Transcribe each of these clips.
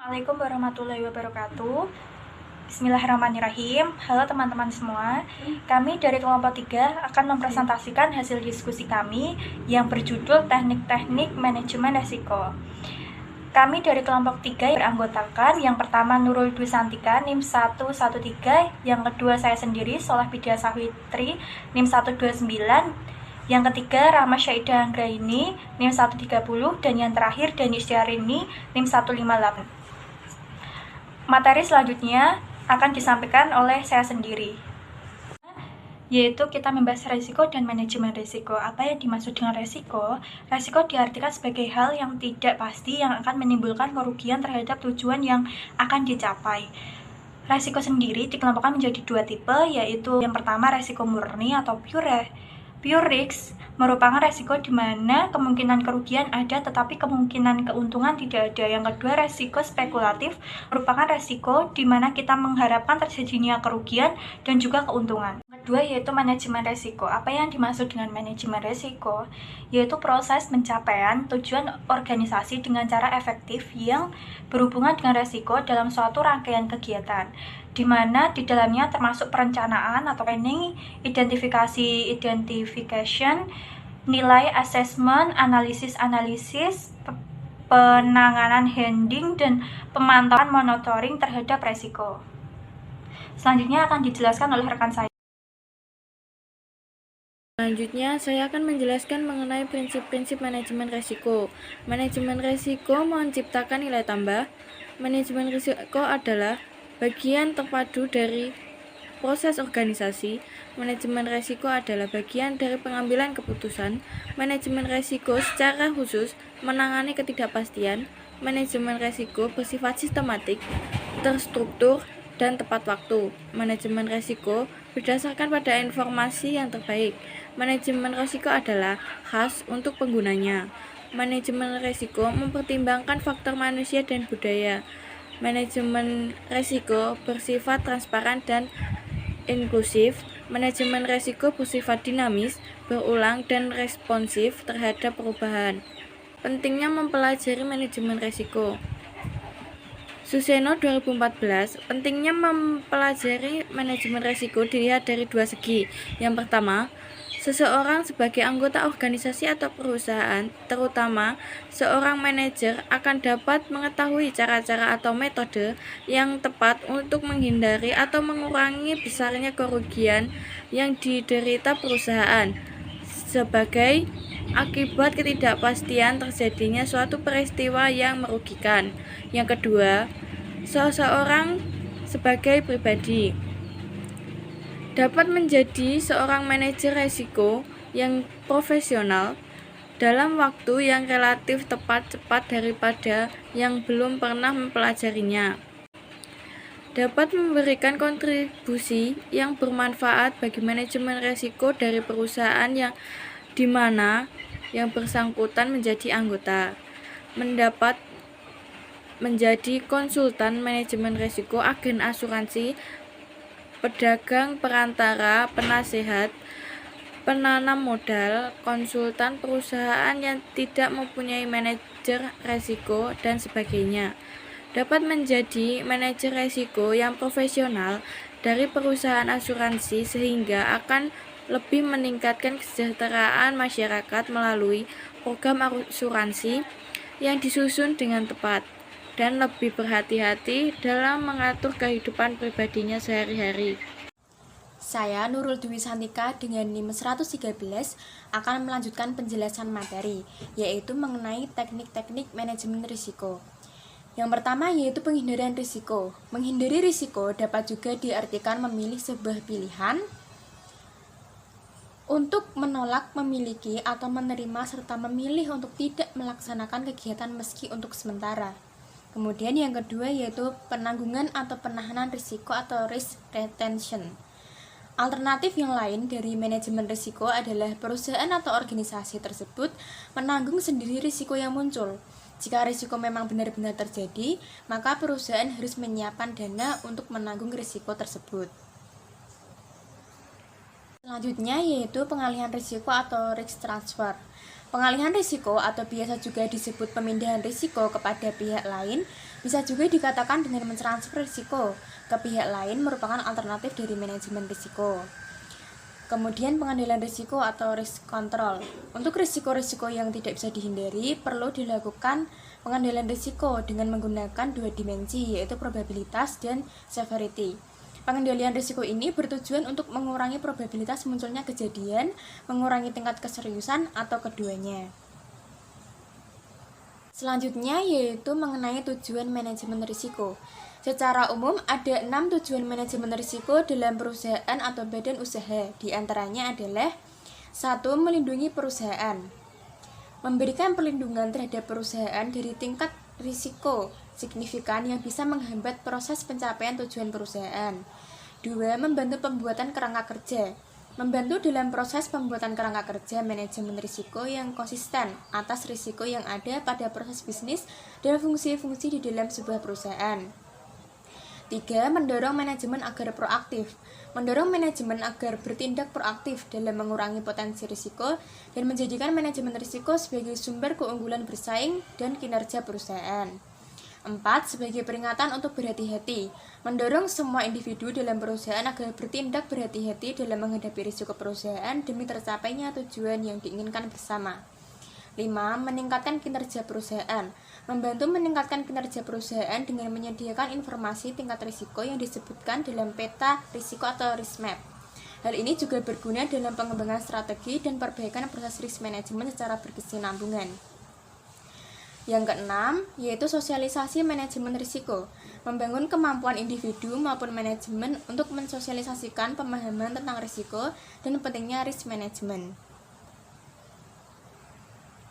Assalamualaikum warahmatullahi wabarakatuh. Bismillahirrahmanirrahim. Halo teman-teman semua. Kami dari kelompok 3 akan mempresentasikan hasil diskusi kami yang berjudul Teknik-teknik Manajemen Risiko. Kami dari kelompok 3 beranggotakan yang pertama Nurul Dwi Santika NIM 113, yang kedua saya sendiri Solah Bidya Sahwitri NIM 129, yang ketiga Rama Syaida Anggraini NIM 130, dan yang terakhir Dani Istiarini NIM 158. Materi selanjutnya akan disampaikan oleh saya sendiri, yaitu kita membahas resiko dan manajemen resiko. Apa yang dimaksud dengan resiko? Resiko diartikan sebagai hal yang tidak pasti yang akan menimbulkan kerugian terhadap tujuan yang akan dicapai. Resiko sendiri dikelompokkan menjadi dua tipe, yaitu yang pertama resiko murni atau pure risk, merupakan resiko di mana kemungkinan kerugian ada tetapi kemungkinan keuntungan tidak ada. Yang kedua, resiko spekulatif, merupakan resiko di mana kita mengharapkan terjadinya kerugian dan juga keuntungan. Kedua yaitu manajemen resiko. Apa yang dimaksud dengan manajemen resiko? Yaitu proses pencapaian tujuan organisasi dengan cara efektif yang berhubungan dengan resiko dalam suatu rangkaian kegiatan, di mana di dalamnya termasuk perencanaan atau planning, identification, nilai assessment, analisis, penanganan handling, dan pemantauan monitoring terhadap resiko. Selanjutnya akan dijelaskan oleh rekan saya. Selanjutnya, saya akan menjelaskan mengenai prinsip-prinsip manajemen risiko. Manajemen risiko menciptakan nilai tambah. Manajemen risiko adalah bagian terpadu dari proses organisasi. Manajemen risiko adalah bagian dari pengambilan keputusan. Manajemen risiko secara khusus menangani ketidakpastian. Manajemen risiko bersifat sistematik, terstruktur, dan tepat waktu. Manajemen risiko berdasarkan pada informasi yang terbaik. Manajemen risiko adalah khas untuk penggunanya. Manajemen risiko mempertimbangkan faktor manusia dan budaya. Manajemen risiko bersifat transparan dan inklusif. Manajemen risiko bersifat dinamis, berulang, dan responsif terhadap perubahan. Pentingnya mempelajari manajemen risiko. Suseno 2014, pentingnya mempelajari manajemen risiko dilihat dari dua segi. Yang pertama, seseorang sebagai anggota organisasi atau perusahaan, terutama seorang manajer, akan dapat mengetahui cara-cara atau metode yang tepat untuk menghindari atau mengurangi besarnya kerugian yang diderita perusahaan sebagai akibat ketidakpastian terjadinya suatu peristiwa yang merugikan. Yang kedua, seseorang sebagai pribadi dapat menjadi seorang manajer risiko yang profesional dalam waktu yang relatif cepat daripada yang belum pernah mempelajarinya. Dapat memberikan kontribusi yang bermanfaat bagi manajemen risiko dari perusahaan yang di mana yang bersangkutan menjadi anggota. Mendapat menjadi konsultan manajemen risiko, agen asuransi, pedagang perantara, penasehat, penanam modal, konsultan perusahaan yang tidak mempunyai manajer risiko, dan sebagainya. Dapat menjadi manajer risiko yang profesional dari perusahaan asuransi sehingga akan lebih meningkatkan kesejahteraan masyarakat melalui program asuransi yang disusun dengan tepat dan lebih berhati-hati dalam mengatur kehidupan pribadinya sehari-hari. Saya Nurul Dwi Santika dengan NIM 113 akan melanjutkan penjelasan materi, yaitu mengenai teknik-teknik manajemen risiko. Yang pertama yaitu penghindarian risiko. Menghindari risiko dapat juga diartikan memilih sebuah pilihan untuk menolak, memiliki, atau menerima serta memilih untuk tidak melaksanakan kegiatan meski untuk sementara. Kemudian yang kedua yaitu penanggungan atau penahanan risiko atau risk retention. Alternatif yang lain dari manajemen risiko adalah perusahaan atau organisasi tersebut menanggung sendiri risiko yang muncul. Jika risiko memang benar-benar terjadi, maka perusahaan harus menyiapkan dana untuk menanggung risiko tersebut. Selanjutnya yaitu pengalihan risiko atau risk transfer. Pengalihan risiko atau biasa juga disebut pemindahan risiko kepada pihak lain Bisa juga dikatakan dengan mentransfer risiko ke pihak lain merupakan alternatif dari manajemen risiko. Kemudian pengendalian risiko atau risk control. Untuk risiko-risiko yang tidak bisa dihindari, perlu dilakukan pengendalian risiko dengan menggunakan dua dimensi, yaitu probabilitas dan severity. Pengendalian risiko ini bertujuan untuk mengurangi probabilitas munculnya kejadian, mengurangi tingkat keseriusan, atau keduanya. Selanjutnya yaitu mengenai tujuan manajemen risiko. Secara umum ada 6 tujuan manajemen risiko dalam perusahaan atau badan usaha. Di antaranya adalah 1. Melindungi perusahaan. Memberikan perlindungan terhadap perusahaan dari tingkat risiko signifikan yang bisa menghambat proses pencapaian tujuan perusahaan. 2. Membantu pembuatan kerangka kerja. Membantu dalam proses pembuatan kerangka kerja manajemen risiko yang konsisten atas risiko yang ada pada proses bisnis dan fungsi-fungsi di dalam sebuah perusahaan. 3. Mendorong manajemen agar proaktif. Mendorong manajemen agar bertindak proaktif dalam mengurangi potensi risiko dan menjadikan manajemen risiko sebagai sumber keunggulan bersaing dan kinerja perusahaan. 4. Sebagai peringatan untuk berhati-hati. Mendorong semua individu dalam perusahaan agar bertindak berhati-hati dalam menghadapi risiko perusahaan demi tercapainya tujuan yang diinginkan bersama. 5. Meningkatkan kinerja perusahaan. Membantu meningkatkan kinerja perusahaan dengan menyediakan informasi tingkat risiko yang disebutkan dalam peta risiko atau risk map. Hal ini juga berguna dalam pengembangan strategi dan perbaikan proses risk management secara berkesinambungan. Yang keenam, yaitu sosialisasi manajemen risiko. Membangun kemampuan individu maupun manajemen untuk mensosialisasikan pemahaman tentang risiko dan pentingnya risk management.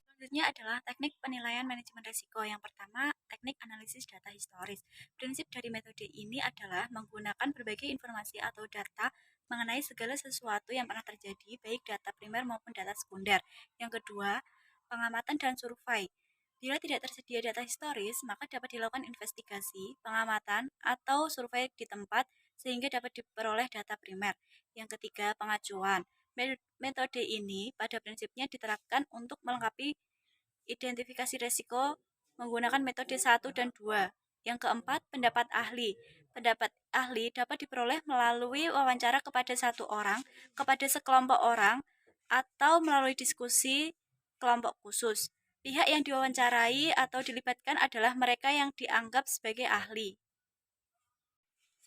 Selanjutnya adalah teknik penilaian manajemen risiko. Yang pertama, teknik analisis data historis. Prinsip dari metode ini adalah menggunakan berbagai informasi atau data mengenai segala sesuatu yang pernah terjadi, baik data primer maupun data sekunder. Yang kedua, pengamatan dan survei. Bila tidak tersedia data historis, maka dapat dilakukan investigasi, pengamatan, atau survei di tempat sehingga dapat diperoleh data primer. Yang ketiga, pengacuan. Metode ini pada prinsipnya diterapkan untuk melengkapi identifikasi risiko menggunakan metode 1 dan 2. Yang keempat, pendapat ahli. Pendapat ahli dapat diperoleh melalui wawancara kepada satu orang, kepada sekelompok orang, atau melalui diskusi kelompok khusus. Pihak yang diwawancarai atau dilibatkan adalah mereka yang dianggap sebagai ahli.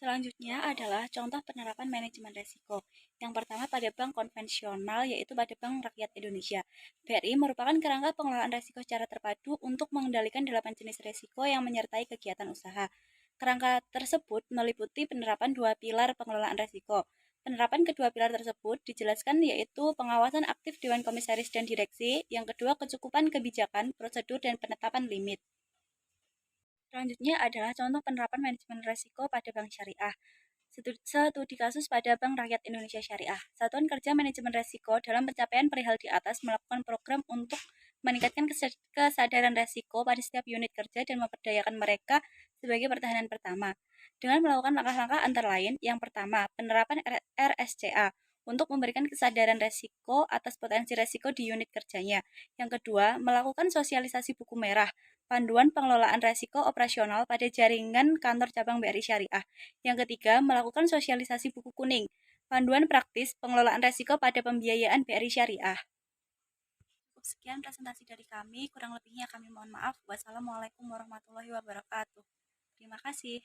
Selanjutnya adalah contoh penerapan manajemen risiko. Yang pertama pada bank konvensional, yaitu pada Bank Rakyat Indonesia. BRI merupakan kerangka pengelolaan risiko secara terpadu untuk mengendalikan 8 jenis risiko yang menyertai kegiatan usaha. Kerangka tersebut meliputi penerapan 2 pilar pengelolaan risiko. Penerapan kedua pilar tersebut dijelaskan yaitu pengawasan aktif Dewan Komisaris dan Direksi, yang kedua kecukupan kebijakan, prosedur, dan penetapan limit. Selanjutnya adalah contoh penerapan manajemen risiko pada bank syariah. Studi kasus pada Bank Rakyat Indonesia Syariah. Satuan Kerja Manajemen Risiko dalam pencapaian perihal di atas melakukan program untuk meningkatkan kesadaran risiko pada setiap unit kerja dan memperdayakan mereka sebagai pertahanan pertama. Dengan melakukan langkah-langkah antara lain, yang pertama, penerapan RSCA untuk memberikan kesadaran risiko atas potensi risiko di unit kerjanya. Yang kedua, melakukan sosialisasi buku merah, panduan pengelolaan risiko operasional pada jaringan kantor cabang BRI Syariah. Yang ketiga, melakukan sosialisasi buku kuning, panduan praktis pengelolaan risiko pada pembiayaan BRI Syariah. Sekian presentasi dari kami, kurang lebihnya kami mohon maaf. Wassalamualaikum warahmatullahi wabarakatuh. Terima kasih.